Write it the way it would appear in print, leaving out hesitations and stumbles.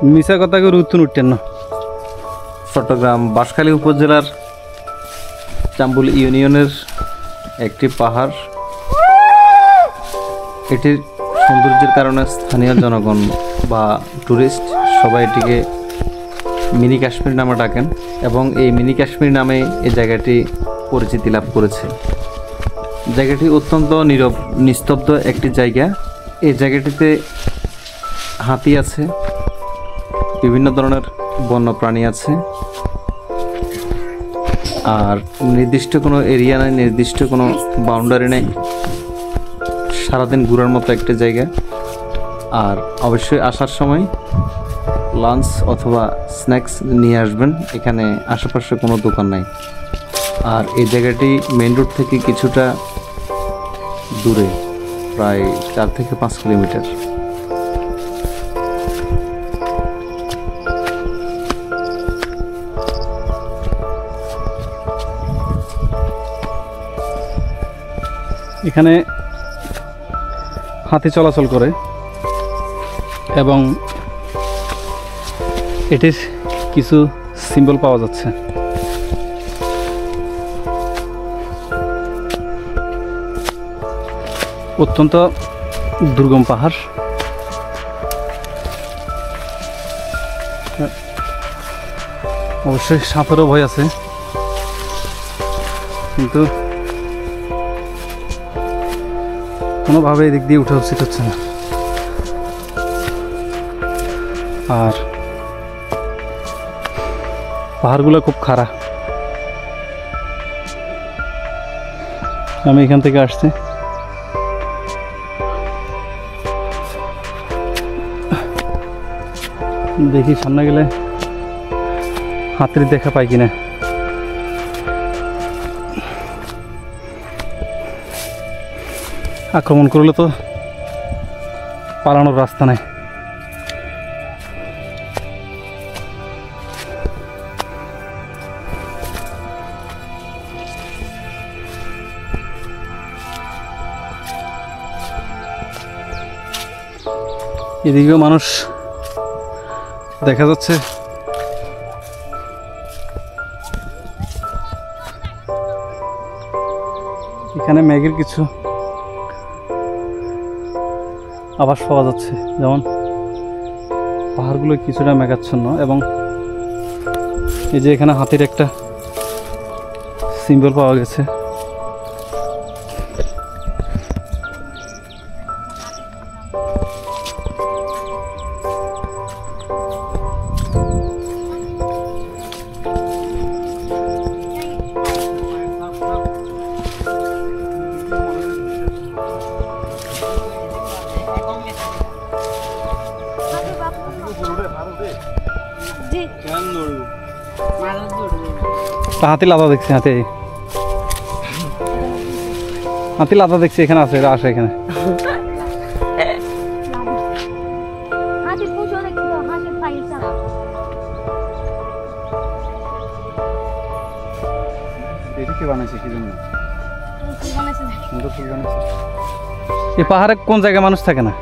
মিশা কথা করে উত্তর উঠতেন না। চট্টগ্রাম বাঁশখালী উপজেলার চাম্বুল ইউনিয়নের একটি পাহাড়। এটির সৌন্দর্যের কারণে স্থানীয় জনগণ বা ট্যুরিস্ট সবাই এটিকে মিনি কাশ্মীর নামে ডাকেন এবং এই মিনি কাশ্মীর নামে এই জায়গাটি পরিচিতি লাভ করেছে। জায়গাটি অত্যন্ত নীরব নিস্তব্ধ একটি জায়গা। এই জায়গাটিতে হাতি আছে, বিভিন্ন ধরনের বন্যপ্রাণী আছে, আর নির্দিষ্ট কোনো এরিয়া নেই, নির্দিষ্ট কোনো বাউন্ডারি নেই, সারাদিন ঘোরার মতো একটা জায়গা। আর অবশ্যই আসার সময় লাঞ্চ অথবা স্ন্যাক্স নিয়ে আসবেন। এখানে আশেপাশে কোনো দোকান নাই। আর এই জায়গাটি মেইন রোড থেকে কিছুটা দূরে, প্রায় 4 থেকে 5 কিলোমিটার। এখানে হাতি চলাচল করে এবং এটির কিছু সিম্বল পাওয়া যাচ্ছে। অত্যন্ত দুর্গম পাহাড়। অবশ্যই সাপেরও ভয় আছে, কিন্তু কোনোভাবে এদিক দিয়ে উঠা উচিত হচ্ছে না। আর পাহাড়গুলো খুব খাড়া। আমি এখান থেকে আসছি, দেখি সামনে গেলে হাতির দেখা পাই কিনা। আক্রমণ করলে তো পালানোর রাস্তা নাই। এদিকেও মানুষ দেখা যাচ্ছে। এখানে মেঘের কিছু আভাস পাওয়া যাচ্ছে, যেমন পাহাড়গুলো কিছুটা মেঘাচ্ছন্ন এবং এই যে এখানে হাতির একটা সিম্বল পাওয়া গেছে। হাতি লাদা দেখছি, হাতি লাদা দেখছি এখানে আছে, আসে এখানে। এই পাহাড়ে কোন জায়গায় মানুষ থাকে না?